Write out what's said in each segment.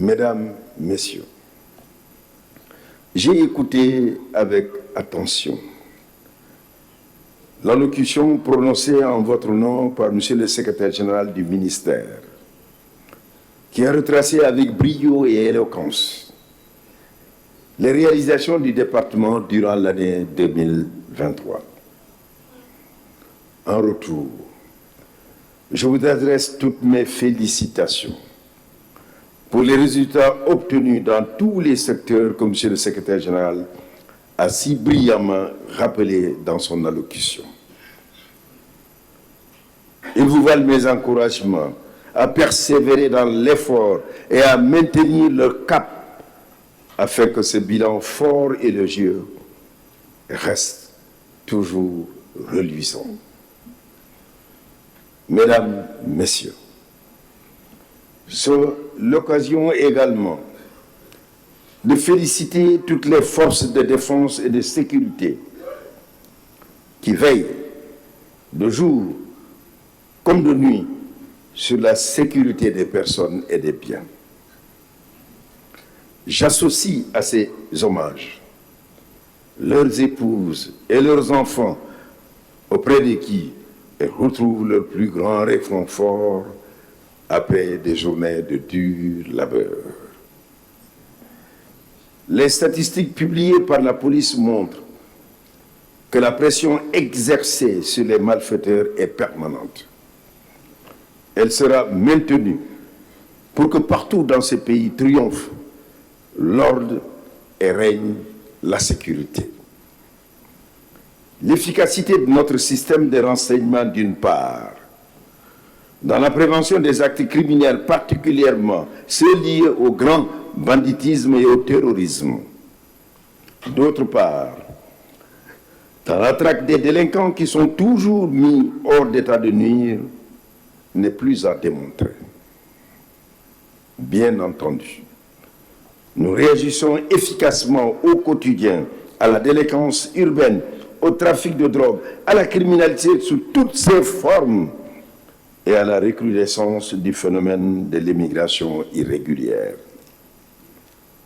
Mesdames, Messieurs, j'ai écouté avec attention l'allocution prononcée en votre nom par Monsieur le secrétaire général du ministère, qui a retracé avec brio et éloquence les réalisations du département durant l'année 2023. En retour, je vous adresse toutes mes félicitations pour les résultats obtenus dans tous les secteurs que Monsieur le secrétaire général a si brillamment rappelé dans son allocution. Ils vous valent mes encouragements à persévérer dans l'effort et à maintenir le cap afin que ce bilan fort et élogieux reste toujours reluisant. Mesdames, Messieurs, c'est l'occasion également de féliciter toutes les forces de défense et de sécurité qui veillent de jour comme de nuit sur la sécurité des personnes et des biens. J'associe à ces hommages leurs épouses et leurs enfants auprès de qui elles retrouvent leur plus grand réconfort après des journées de dur labeur. Les statistiques publiées par la police montrent que la pression exercée sur les malfaiteurs est permanente. Elle sera maintenue pour que partout dans ces pays triomphe l'ordre et règne la sécurité. L'efficacité de notre système de renseignement d'une part, dans la prévention des actes criminels, particulièrement ceux liés au grand banditisme et au terrorisme. D'autre part, dans la traque des délinquants qui sont toujours mis hors d'état de nuire, n'est plus à démontrer. Bien entendu, nous réagissons efficacement au quotidien à la délinquance urbaine, au trafic de drogue, à la criminalité sous toutes ses formes et à la recrudescence du phénomène de l'immigration irrégulière.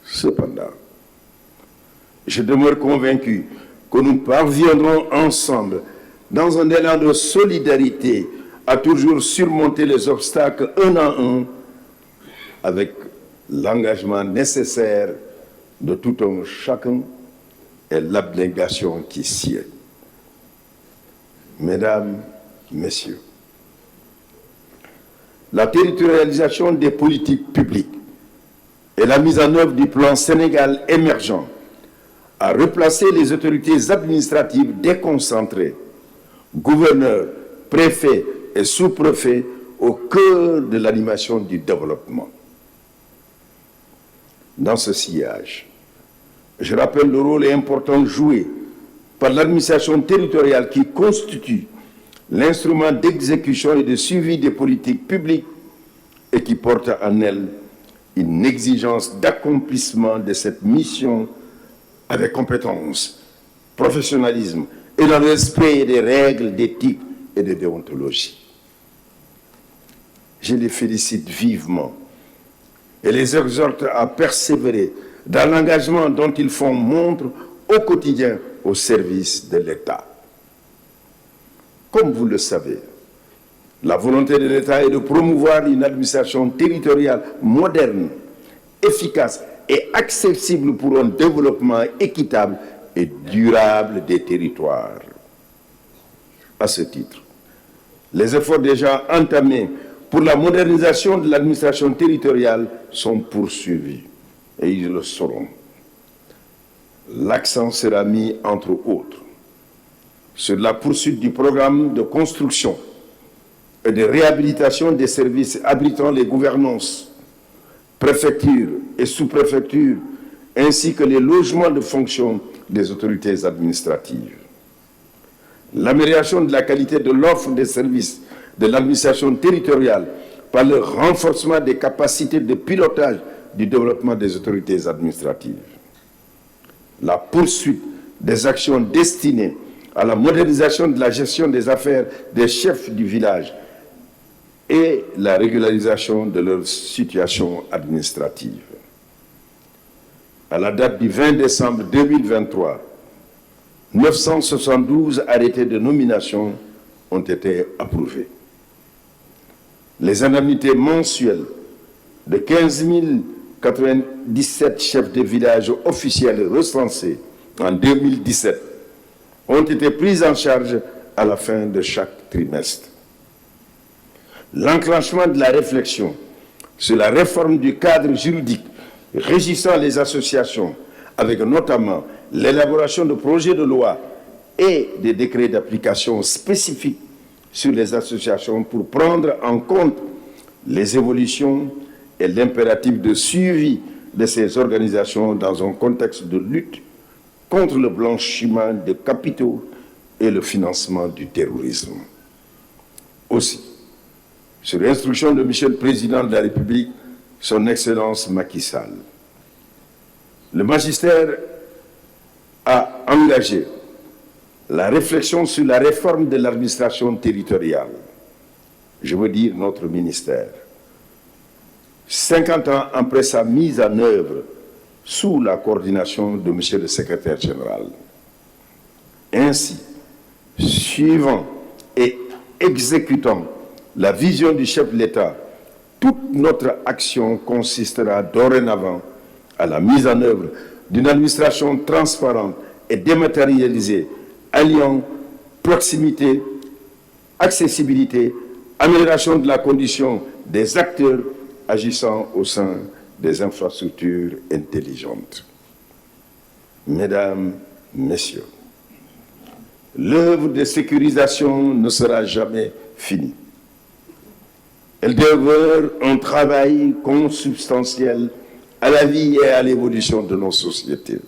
Cependant, je demeure convaincu que nous parviendrons ensemble, dans un élan de solidarité, à toujours surmonter les obstacles un à un avec l'engagement nécessaire de tout un chacun et l'abnégation qui sied. Mesdames, Messieurs, la territorialisation des politiques publiques et la mise en œuvre du plan Sénégal émergent a replacé les autorités administratives déconcentrées, gouverneurs, préfets et sous-préfets au cœur de l'animation du développement. Dans ce sillage, je rappelle le rôle important joué par l'administration territoriale qui constitue l'instrument d'exécution et de suivi des politiques publiques et qui porte en elle une exigence d'accomplissement de cette mission avec compétence, professionnalisme et dans le respect des règles d'éthique et de déontologie. Je les félicite vivement et les exhorte à persévérer dans l'engagement dont ils font montre au quotidien au service de l'État. Comme vous le savez, la volonté de l'État est de promouvoir une administration territoriale moderne, efficace et accessible pour un développement équitable et durable des territoires. À ce titre, les efforts déjà entamés pour la modernisation de l'administration territoriale sont poursuivis et ils le seront. L'accent sera mis, entre autres, sur la poursuite du programme de construction et de réhabilitation des services abritant les gouvernances, préfectures et sous-préfectures, ainsi que les logements de fonction des autorités administratives. L'amélioration de la qualité de l'offre des services de l'administration territoriale par le renforcement des capacités de pilotage du développement des autorités administratives. La poursuite des actions destinées à la modernisation de la gestion des affaires des chefs du village et la régularisation de leur situation administrative. À la date du 20 décembre 2023, 972 arrêtés de nomination ont été approuvés. Les indemnités mensuelles de 15 097 chefs de village officiels recensés en 2017 ont été prises en charge à la fin de chaque trimestre. L'enclenchement de la réflexion sur la réforme du cadre juridique régissant les associations, avec notamment l'élaboration de projets de loi et des décrets d'application spécifiques sur les associations pour prendre en compte les évolutions et l'impératif de suivi de ces organisations dans un contexte de lutte contre le blanchiment de capitaux et le financement du terrorisme. Aussi, sur instruction de M. le Président de la République, Son Excellence Macky Sall, le magistère a engagé la réflexion sur la réforme de l'administration territoriale. Je veux dire notre ministère. 50 ans après sa mise en œuvre sous la coordination de M. le secrétaire général. Ainsi, suivant et exécutant la vision du chef de l'État, toute notre action consistera dorénavant à la mise en œuvre d'une administration transparente et dématérialisée, alliant proximité, accessibilité, amélioration de la condition des acteurs agissant au sein des infrastructures intelligentes. Mesdames, Messieurs, l'œuvre de sécurisation ne sera jamais finie. Elle demeure un travail consubstantiel à la vie et à l'évolution de nos sociétés.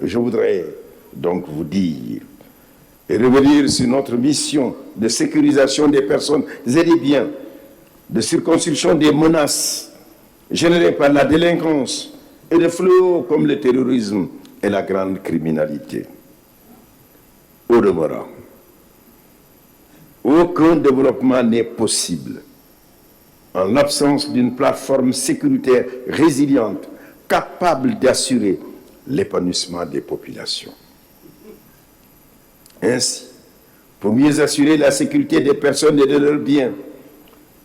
Je voudrais donc vous dire et revenir sur notre mission de sécurisation des personnes et des biens, de circonscription des menaces générées par la délinquance et des fléaux comme le terrorisme et la grande criminalité. Au demeurant, aucun développement n'est possible en l'absence d'une plateforme sécuritaire résiliente capable d'assurer l'épanouissement des populations. Ainsi, pour mieux assurer la sécurité des personnes et de leurs biens,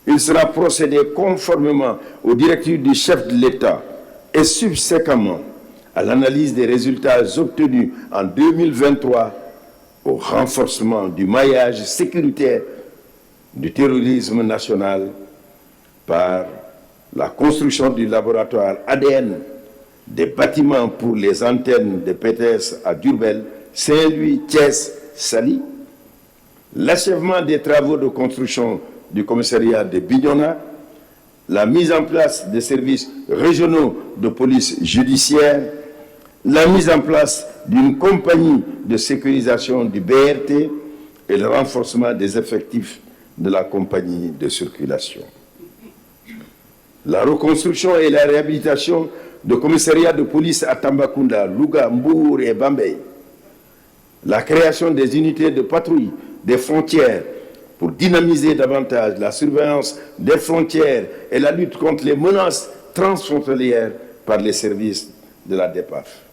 il sera procédé conformément aux directives du chef de l'État et subséquemment à l'analyse des résultats obtenus en 2023 au renforcement du maillage sécuritaire du terrorisme national par la construction du laboratoire ADN, des bâtiments pour les antennes de PTS à Diourbel, Saint-Louis, Thiès, Saly, l'achèvement des travaux de construction du commissariat de Bignona, la mise en place des services régionaux de police judiciaire, la mise en place d'une compagnie de sécurisation du BRT et le renforcement des effectifs de la compagnie de circulation. La reconstruction et la réhabilitation de commissariats de police à Tambacounda, Louga, Mbour et Bambey. La création des unités de patrouille des frontières pour dynamiser davantage la surveillance des frontières et la lutte contre les menaces transfrontalières par les services de la DEPAF.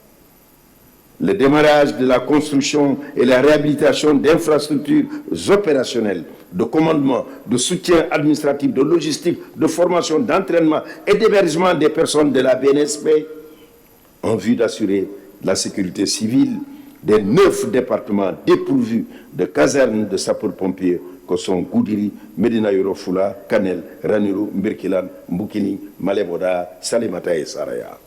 Le démarrage de la construction et la réhabilitation d'infrastructures opérationnelles, de commandement, de soutien administratif, de logistique, de formation, d'entraînement et d'hébergement des personnes de la BNSP en vue d'assurer la sécurité civile des 9 départements dépourvus de casernes de sapeurs-pompiers que sont Goudiri, Medina Yoro Fula, Kanel, Ranérou, Mbirkilan, Mboukini, Maleboda, Salémata et Saraya.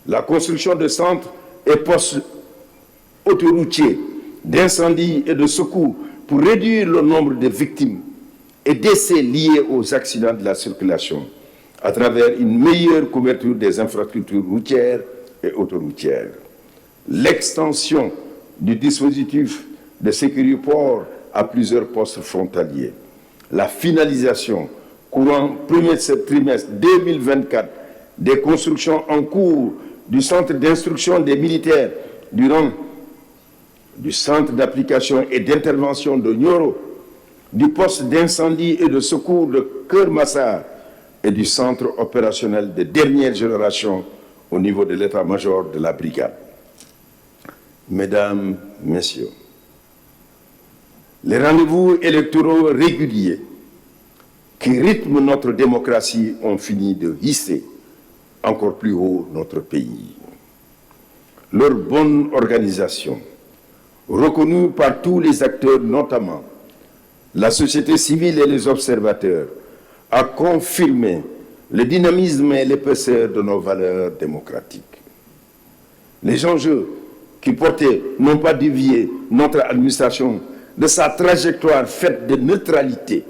La construction de centres et postes autoroutiers d'incendie et de secours pour réduire le nombre de victimes et décès liés aux accidents de la circulation à travers une meilleure couverture des infrastructures routières et autoroutières. L'extension du dispositif de Sécuriport à plusieurs postes frontaliers. La finalisation, courant premier trimestre 2024, des constructions en cours du centre d'instruction des militaires du rang du centre d'application et d'intervention de Nioro, du poste d'incendie et de secours de Keur Massar et du centre opérationnel de dernière génération au niveau de l'état-major de la brigade. Mesdames, Messieurs, les rendez-vous électoraux réguliers qui rythment notre démocratie ont fini de hisser encore plus haut notre pays. Leur bonne organisation, reconnue par tous les acteurs, notamment la société civile et les observateurs, a confirmé le dynamisme et l'épaisseur de nos valeurs démocratiques. Les enjeux qui portaient n'ont pas dévié notre administration de sa trajectoire faite de neutralité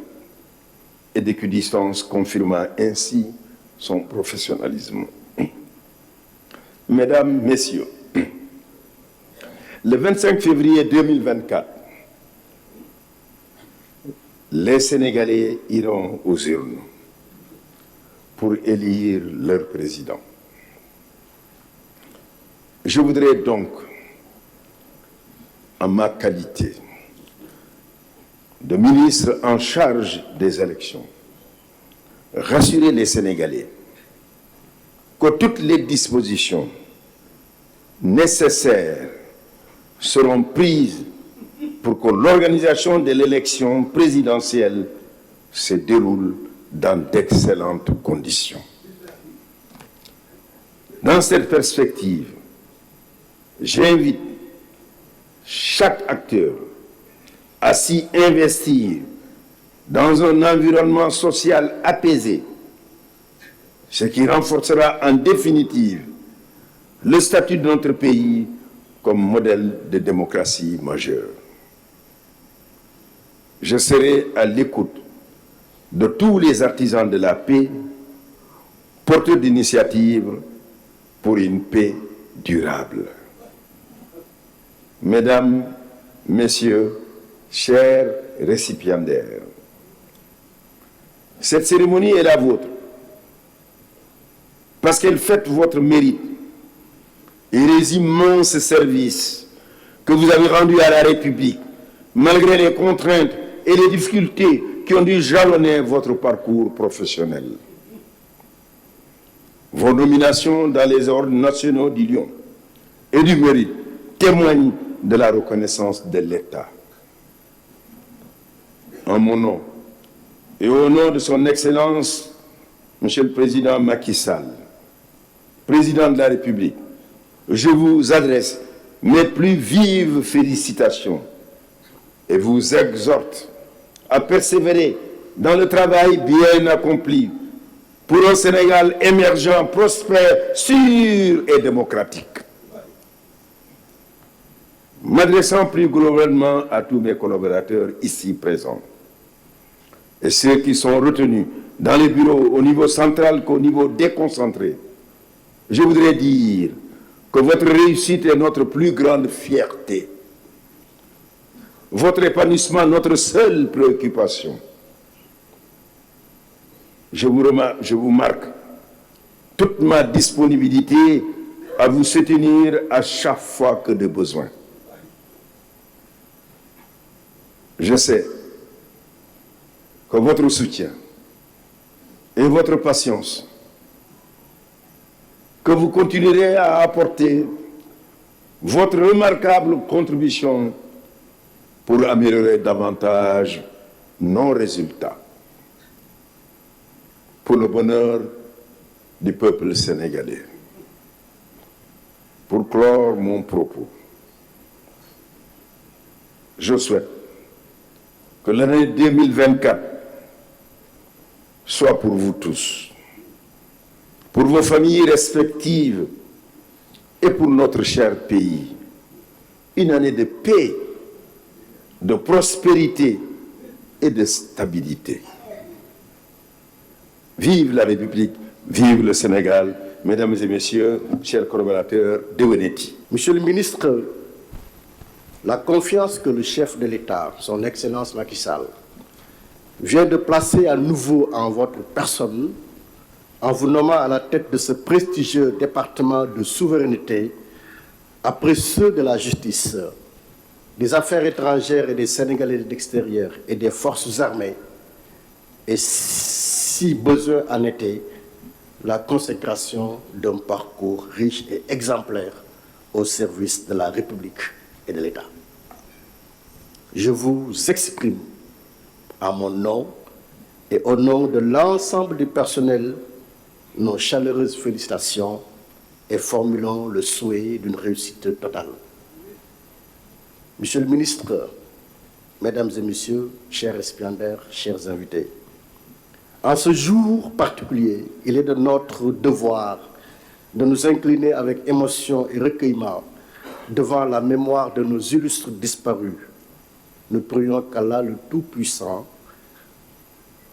et d'équidistance, confirmant ainsi son professionnalisme. Mesdames, Messieurs, le 25 février 2024, les Sénégalais iront aux urnes pour élire leur président. Je voudrais donc, en ma qualité de ministre en charge des élections, rassurer les Sénégalais que toutes les dispositions nécessaires seront prises pour que l'organisation de l'élection présidentielle se déroule dans d'excellentes conditions. Dans cette perspective, j'invite chaque acteur à s'y investir dans un environnement social apaisé, ce qui renforcera en définitive le statut de notre pays comme modèle de démocratie majeure. Je serai à l'écoute de tous les artisans de la paix, porteurs d'initiatives pour une paix durable. Mesdames, Messieurs, chers récipiendaires, cette cérémonie est la vôtre parce qu'elle fête votre mérite et les immenses services que vous avez rendus à la République, malgré les contraintes et les difficultés qui ont dû jalonner votre parcours professionnel. Vos nominations dans les ordres nationaux du Lion et du Mérite témoignent de la reconnaissance de l'État. En mon nom et au nom de son Excellence, Monsieur le Président Macky Sall, Président de la République, je vous adresse mes plus vives félicitations et vous exhorte à persévérer dans le travail bien accompli pour un Sénégal émergent, prospère, sûr et démocratique. M'adressant plus globalement à tous mes collaborateurs ici présents et ceux qui sont retenus dans les bureaux au niveau central qu'au niveau déconcentré, je voudrais dire que votre réussite est notre plus grande fierté. Votre épanouissement, notre seule préoccupation. Je vous marque toute ma disponibilité à vous soutenir à chaque fois que de besoin. Je sais que votre soutien et votre patience que vous continuerez à apporter votre remarquable contribution pour améliorer davantage nos résultats, pour le bonheur du peuple sénégalais. Pour clore mon propos, je souhaite que l'année 2024 soit pour vous tous, pour vos familles respectives et pour notre cher pays, une année de paix, de prospérité et de stabilité. Vive la République, vive le Sénégal, mesdames et messieurs, chers collaborateurs, déwéniti. Monsieur le ministre, la confiance que le chef de l'État, son Excellence Macky Sall, vient de placer à nouveau en votre personne, en vous nommant à la tête de ce prestigieux département de souveraineté, après ceux de la justice, des Affaires étrangères et des Sénégalais de l'extérieur et des forces armées, et si besoin en était, la consécration d'un parcours riche et exemplaire au service de la République et de l'État. Je vous exprime à mon nom et au nom de l'ensemble du personnel nos chaleureuses félicitations et formulons le souhait d'une réussite totale. Monsieur le ministre, Mesdames et Messieurs, chers récipiendaires, chers invités, en ce jour particulier, il est de notre devoir de nous incliner avec émotion et recueillement devant la mémoire de nos illustres disparus. Nous prions qu'Allah le Tout-Puissant,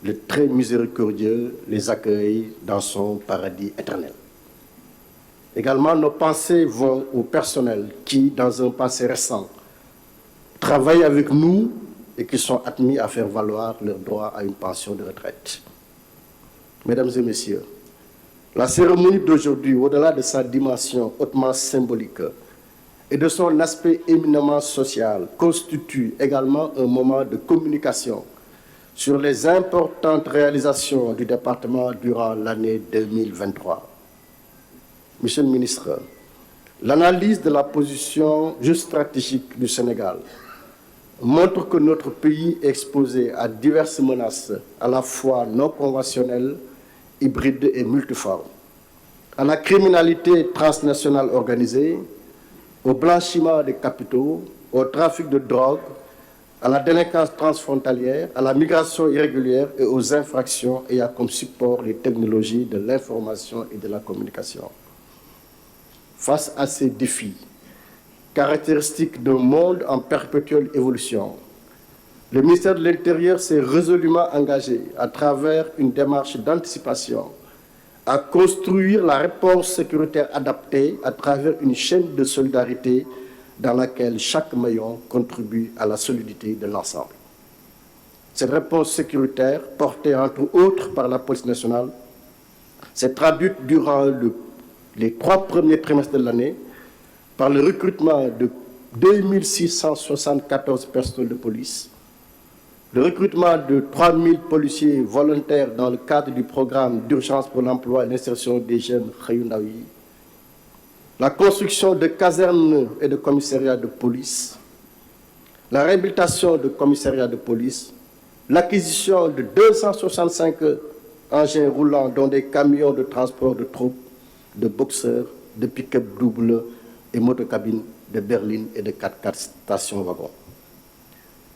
le très miséricordieux, les accueille dans son paradis éternel. Également, nos pensées vont au personnel qui, dans un passé récent, travaillent avec nous et qui sont admis à faire valoir leur droit à une pension de retraite. Mesdames et Messieurs, la cérémonie d'aujourd'hui, au-delà de sa dimension hautement symbolique et de son aspect éminemment social, constitue également un moment de communication sur les importantes réalisations du département durant l'année 2023. Monsieur le ministre, l'analyse de la position géostratégique du Sénégal montre que notre pays est exposé à diverses menaces, à la fois non conventionnelles, hybrides et multiformes, à la criminalité transnationale organisée, au blanchiment des capitaux, au trafic de drogue, à la délinquance transfrontalière, à la migration irrégulière et aux infractions ayant comme support les technologies de l'information et de la communication. Face à ces défis, caractéristiques d'un monde en perpétuelle évolution, le ministère de l'Intérieur s'est résolument engagé, à travers une démarche d'anticipation, à construire la réponse sécuritaire adaptée à travers une chaîne de solidarité dans laquelle chaque maillon contribue à la solidité de l'ensemble. Cette réponse sécuritaire, portée entre autres par la police nationale, s'est traduite durant les 3 premiers trimestres de l'année par le recrutement de 2674 personnels de police, le recrutement de 3000 policiers volontaires dans le cadre du programme d'urgence pour l'emploi et l'insertion des jeunes Xëyu Ndaw yi, la construction de casernes et de commissariats de police, la réhabilitation de commissariats de police, l'acquisition de 265 engins roulants dont des camions de transport de troupes, de boxeurs, de pick-up double et motocabines, de berlines et de 4x4 stations-wagons.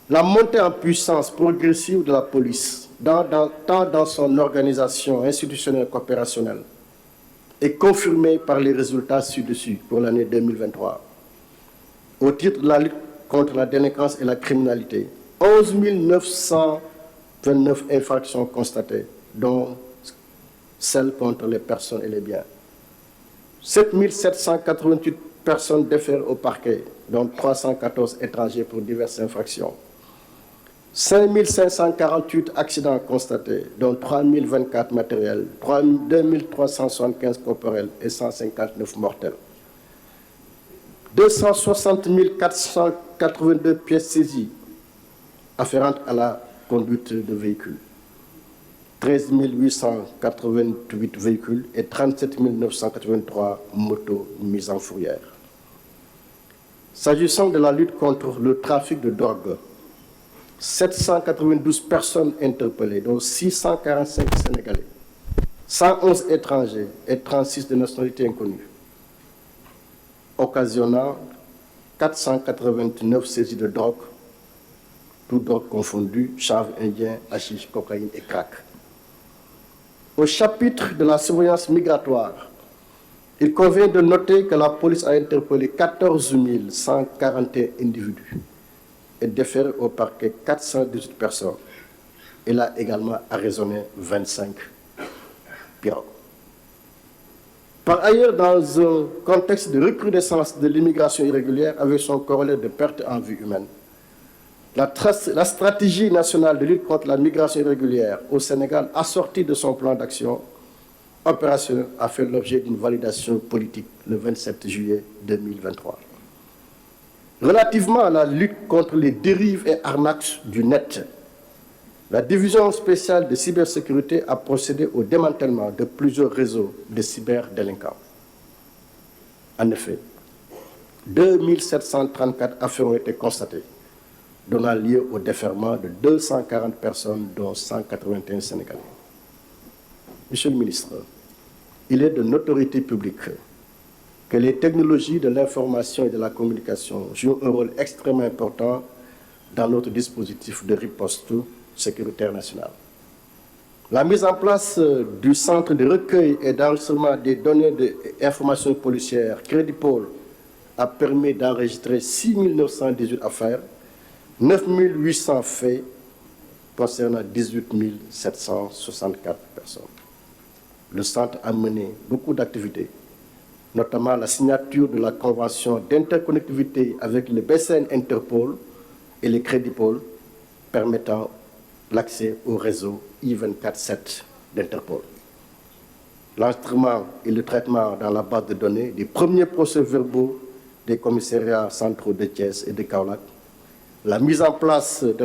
La montée en puissance progressive de la police, tant dans son organisation institutionnelle qu'opérationnelle, est confirmée par les résultats ci-dessus pour l'année 2023. Au titre de la lutte contre la délinquance et la criminalité, 11 929 infractions constatées, dont celles contre les personnes et les biens. 7 788 personnes déférées au parquet, dont 314 étrangers pour diverses infractions. 5 548 accidents constatés, dont 3 024 matériels, 2 375 corporels et 159 mortels. 260 482 pièces saisies afférentes à la conduite de véhicules. 13 888 véhicules et 37 983 motos mises en fourrière. S'agissant de la lutte contre le trafic de drogue, 792 personnes interpellées, dont 645 Sénégalais, 111 étrangers et 36 de nationalité inconnue, occasionnant 489 saisies de drogue, toutes drogues confondues, chanvre indien, hashish, cocaïne et crack. Au chapitre de la surveillance migratoire, il convient de noter que la police a interpellé 14 141 individus et déféré au parquet 418 personnes. Elle a également arraisonné 25 pirogues. Par ailleurs, dans un contexte de recrudescence de l'immigration irrégulière avec son corollaire de perte en vie humaine, la stratégie nationale de lutte contre la migration irrégulière au Sénégal, assortie de son plan d'action opérationnel, a fait l'objet d'une validation politique le 27 juillet 2023. Relativement à la lutte contre les dérives et arnaques du net, la division spéciale de cybersécurité a procédé au démantèlement de plusieurs réseaux de cyberdélinquants. En effet, 2734 affaires ont été constatées, donnant lieu au déferment de 240 personnes, dont 181 Sénégalais. Monsieur le ministre, il est de notoriété publique que les technologies de l'information et de la communication jouent un rôle extrêmement important dans notre dispositif de riposte sécuritaire nationale. La mise en place du centre de recueil et d'enregistrement des données d'information policière Crédipol a permis d'enregistrer 6 918 affaires, 9 800 faits concernant 18 764 personnes. Le centre a mené beaucoup d'activités, notamment la signature de la convention d'interconnectivité avec le BCN Interpol et les Crédipol, permettant l'accès au réseau I-24/7 d'Interpol. L'enregistrement et le traitement dans la base de données des premiers procès-verbaux des commissariats centraux de Thiès et de Kaolack, la mise en place de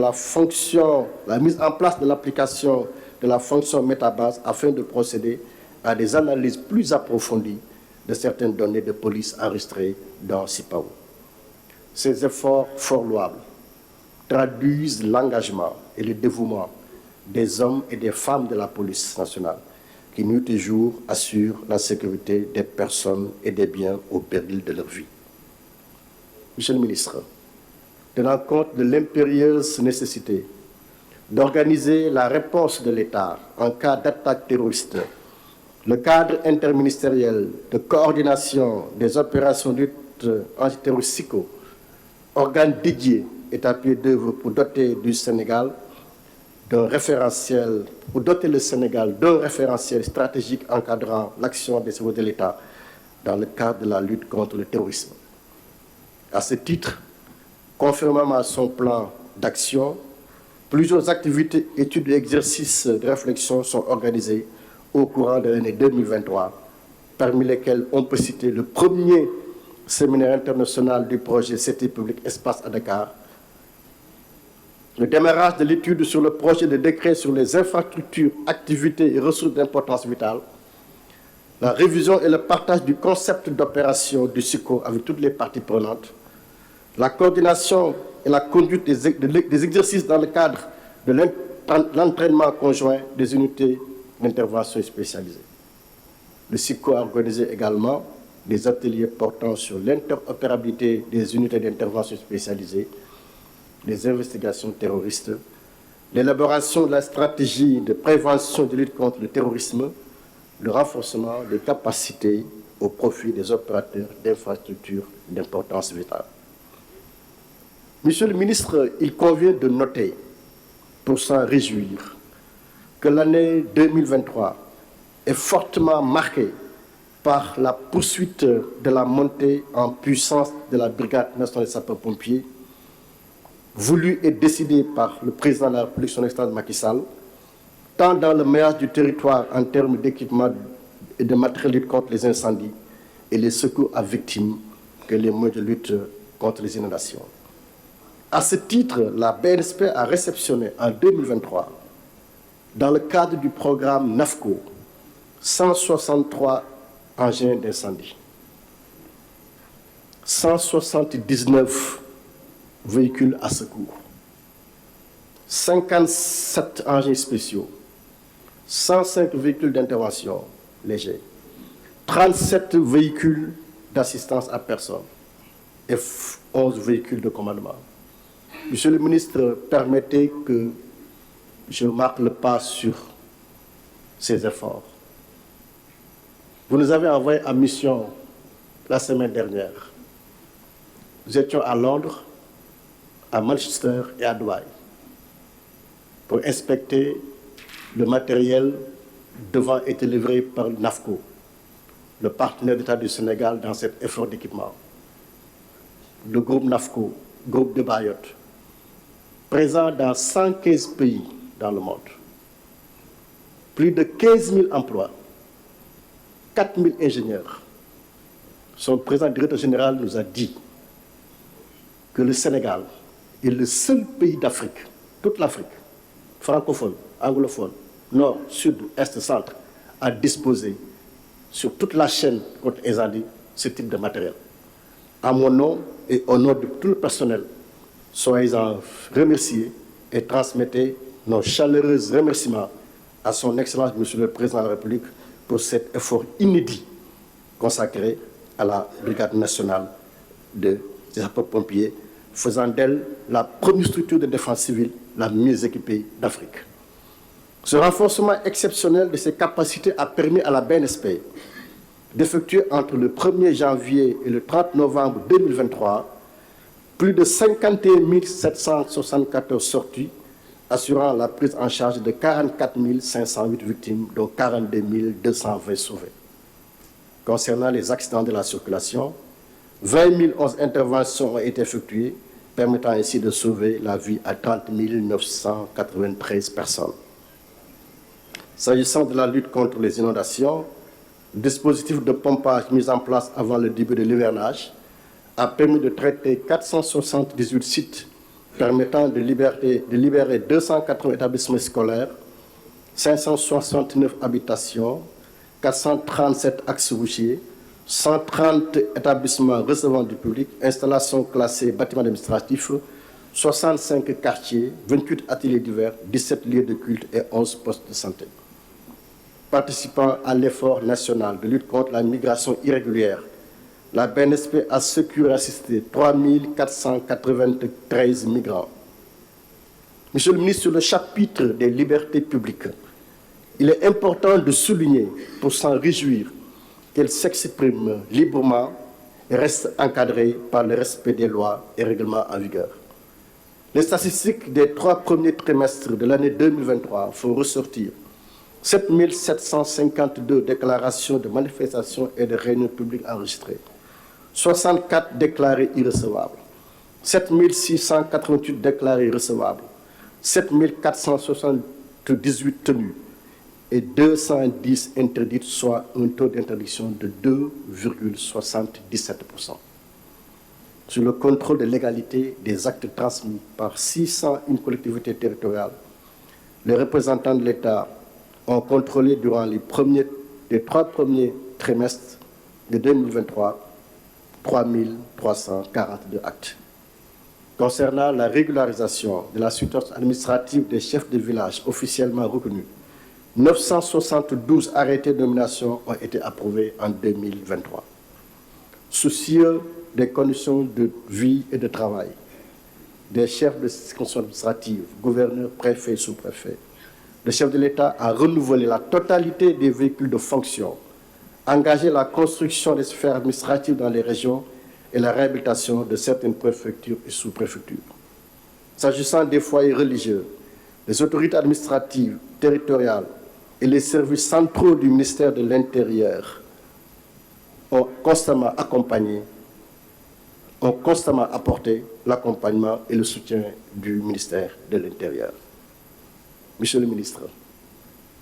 l'application de la fonction métabase afin de procéder à des analyses plus approfondies de certaines données de police enregistrées dans CIPAO. Ces efforts fort louables traduisent l'engagement et le dévouement des hommes et des femmes de la police nationale qui, nuit et jour, assurent la sécurité des personnes et des biens au péril de leur vie. Monsieur le ministre, tenant compte de l'impérieuse nécessité d'organiser la réponse de l'État en cas d'attaque terroriste, le cadre interministériel de coordination des opérations de lutte antiterroriste SICO, organe dédié, est à pied d'œuvre pour doter le Sénégal d'un référentiel stratégique encadrant l'action des services de l'État dans le cadre de la lutte contre le terrorisme. À ce titre, conformément à son plan d'action, plusieurs activités, études et exercices de réflexion sont organisés au courant de l'année 2023, parmi lesquels on peut citer le premier séminaire international du projet Cité publique Espace à Dakar, le démarrage de l'étude sur le projet de décret sur les infrastructures, activités et ressources d'importance vitale, la révision et le partage du concept d'opération du SICO avec toutes les parties prenantes, la coordination et la conduite des exercices dans le cadre de l'entraînement conjoint des unités d'intervention spécialisées. Le SICO a organisé également des ateliers portant sur l'interopérabilité des unités d'intervention spécialisées, les investigations terroristes, l'élaboration de la stratégie de prévention de lutte contre le terrorisme, le renforcement des capacités au profit des opérateurs d'infrastructures d'importance vitale. Monsieur le ministre, il convient de noter, pour s'en réjouir, que l'année 2023 est fortement marquée par la poursuite de la montée en puissance de la Brigade nationale des sapeurs-pompiers, voulue et décidée par le président de la République, son Excellence Macky Sall, tant dans le maillage du territoire en termes d'équipement et de matériel de lutte contre les incendies et les secours à victimes que les moyens de lutte contre les inondations. À ce titre, la BNSP a réceptionné en 2023, dans le cadre du programme NAFCO, 163 engins d'incendie, 179 véhicules à secours, 57 engins spéciaux, 105 véhicules d'intervention légers, 37 véhicules d'assistance à personne et 11 véhicules de commandement. Monsieur le ministre, permettez que je marque le pas sur ces efforts. Vous nous avez envoyé en mission la semaine dernière. Nous étions à Londres, à Manchester et à Dubaï pour inspecter le matériel devant être livré par NAFCO, le partenaire d'État du Sénégal dans cet effort d'équipement. Le groupe NAFCO, groupe de Mayotte, présent dans 115 pays dans le monde, plus de 15 000 emplois, 4 000 ingénieurs. Son président directeur général nous a dit que le Sénégal est le seul pays d'Afrique, toute l'Afrique, francophone, anglophone, nord, sud, est, centre, à disposer sur toute la chaîne côte Ezadi ce type de matériel. À mon nom et au nom de tout le personnel, soyez-en remerciés et transmettez nos chaleureux remerciements à son Excellence, Monsieur le Président de la République, pour cet effort inédit consacré à la Brigade nationale des sapeurs-pompiers, faisant d'elle la première structure de défense civile la mieux équipée d'Afrique. Ce renforcement exceptionnel de ses capacités a permis à la BNSP d'effectuer entre le 1er janvier et le 30 novembre 2023 plus de 51 774 sorties, assurant la prise en charge de 44 508 victimes, dont 42 220 sauvés. Concernant les accidents de la circulation, 20 011 interventions ont été effectuées, permettant ainsi de sauver la vie à 30 993 personnes. S'agissant de la lutte contre les inondations, le dispositif de pompage mis en place avant le début de l'hivernage a permis de traiter 478 sites permettant de libérer 280 établissements scolaires, 569 habitations, 437 axes routiers, 130 établissements recevant du public, installations classées bâtiments administratifs, 65 quartiers, 28 ateliers divers, 17 lieux de culte et 11 postes de santé. Participant à l'effort national de lutte contre la migration irrégulière, la BNSP a secouru et assisté 3 493 migrants. Monsieur le ministre, sur le chapitre des libertés publiques, il est important de souligner, pour s'en réjouir, qu'elles s'expriment librement et restent encadrées par le respect des lois et règlements en vigueur. Les statistiques des 3 premiers trimestres de l'année 2023 font ressortir 7 752 déclarations de manifestations et de réunions publiques enregistrées, 64 déclarés irrecevables, 7 688 déclarés recevables, 7 478 tenues et 210 interdites, soit un taux d'interdiction de 2,77%. Sur le contrôle de légalité des actes transmis par 601 collectivités territoriales, les représentants de l'État ont contrôlé durant les 3 premiers trimestres de 2023 3 342 actes. Concernant la régularisation de la situation administrative des chefs de village officiellement reconnus, 972 arrêtés de nomination ont été approuvés en 2023. Soucieux des conditions de vie et de travail des chefs de circonscription administrative, gouverneurs, préfets, sous-préfets, le chef de l'État a renouvelé la totalité des véhicules de fonction, engagé la construction des sphères administratives dans les régions et la réhabilitation de certaines préfectures et sous-préfectures. S'agissant des foyers religieux, les autorités administratives, territoriales et les services centraux du ministère de l'Intérieur ont constamment apporté l'accompagnement et le soutien du ministère de l'Intérieur. Monsieur le ministre,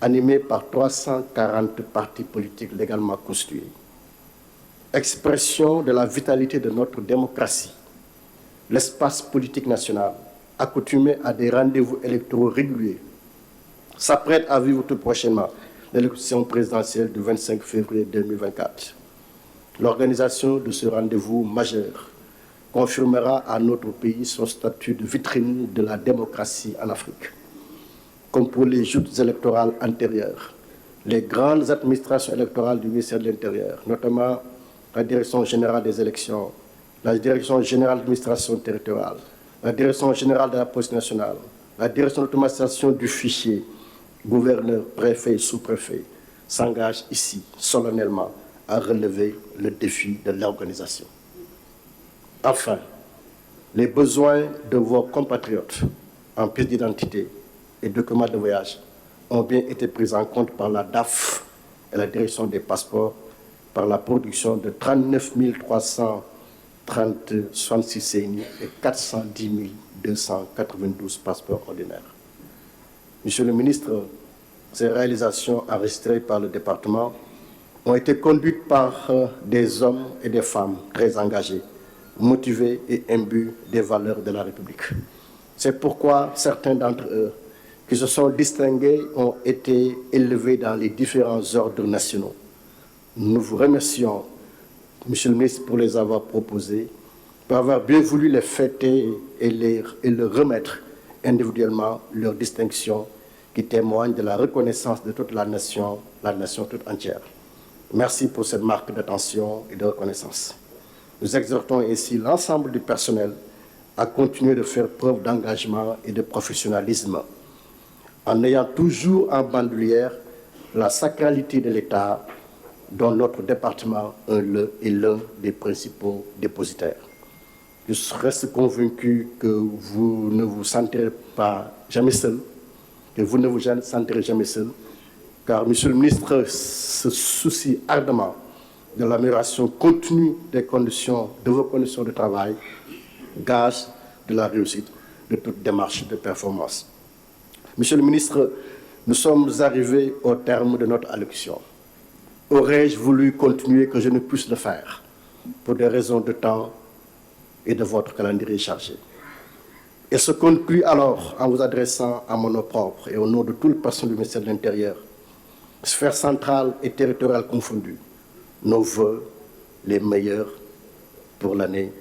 animé par 340 partis politiques légalement constitués, expression de la vitalité de notre démocratie, l'espace politique national, accoutumé à des rendez-vous électoraux réguliers, s'apprête à vivre tout prochainement l'élection présidentielle du 25 février 2024. L'organisation de ce rendez-vous majeur confirmera à notre pays son statut de vitrine de la démocratie en Afrique. Comme pour les joutes électorales antérieures, les grandes administrations électorales du ministère de l'Intérieur, notamment la Direction générale des élections, la Direction générale de l'administration territoriale, la Direction générale de la police nationale, la Direction d'automatisation du fichier, gouverneurs, préfets et sous-préfets, s'engagent ici solennellement à relever le défi de l'organisation. Enfin, les besoins de vos compatriotes en pièces d'identité et documents de voyage ont bien été pris en compte par la DAF et la direction des passeports par la production de 39 366 CNI et 410 292 passeports ordinaires. Monsieur le ministre, ces réalisations enregistrées par le département ont été conduites par des hommes et des femmes très engagés motivés et imbus des valeurs de la République. C'est pourquoi certains d'entre eux qui se sont distingués ont été élevés dans les différents ordres nationaux. Nous vous remercions, Monsieur le ministre, pour les avoir proposés, pour avoir bien voulu les fêter et leur remettre individuellement leurs distinctions qui témoignent de la reconnaissance de toute la nation toute entière. Merci pour cette marque d'attention et de reconnaissance. Nous exhortons ainsi l'ensemble du personnel à continuer de faire preuve d'engagement et de professionnalisme, en ayant toujours en bandoulière la sacralité de l'État dont notre département est l'un des principaux dépositaires. Je reste convaincu que vous ne vous sentirez jamais seul, car Monsieur le ministre se soucie ardemment de l'amélioration continue de vos conditions de travail, gage de la réussite de toute démarche de performance. Monsieur le ministre, nous sommes arrivés au terme de notre allocution. Aurais-je voulu continuer que je ne puisse le faire pour des raisons de temps et de votre calendrier chargé. Elle se conclut alors en vous adressant à mon nom propre et au nom de tout le personnel du ministère de l'Intérieur, sphère centrale et territoriale confondues, nos vœux les meilleurs pour l'année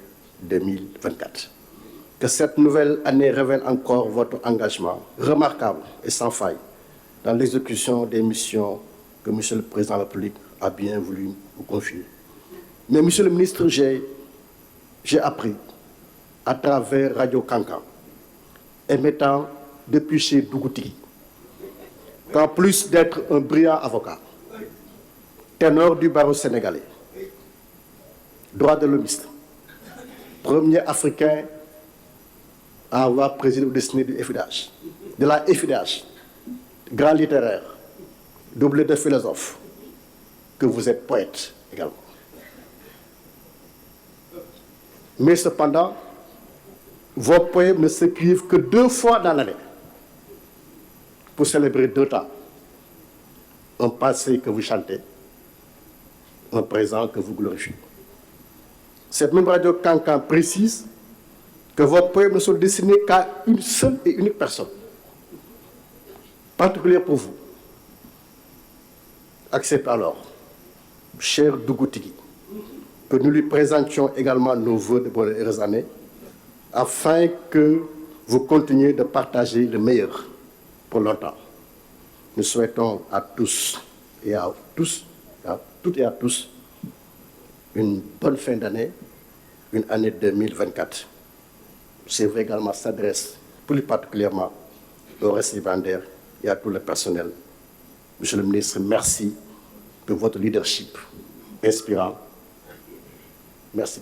2024. Que cette nouvelle année révèle encore votre engagement remarquable et sans faille dans l'exécution des missions que M. le Président de la République a bien voulu vous confier. Mais, Monsieur le ministre, j'ai appris à travers Radio Kankan, émettant depuis chez Dougouti, qu'en plus d'être un brillant avocat, ténor du barreau sénégalais, droit de l'homiste, premier Africain à avoir présidé au destiné du FIDH, de la FIDH, grand littéraire, doublé de philosophe, que vous êtes poète également. Mais cependant, vos poèmes ne s'écrivent que 2 fois dans l'année pour célébrer 2 temps. Un passé que vous chantez, un présent que vous glorifiez. Cette même Radio Kankan précise que vos poèmes ne sont destinés qu'à une seule et unique personne, particulière pour vous. Acceptez alors, cher Dougouti, que nous lui présentions également nos vœux de bonnes et heureuses années, afin que vous continuiez de partager le meilleur pour longtemps. Nous souhaitons à tous et à tous, à toutes et à tous, une bonne fin d'année, une année 2024. C'est vrai également s'adresse plus particulièrement aux récipiendaires et à tout le personnel. Monsieur le ministre, merci de votre leadership inspirant. Merci.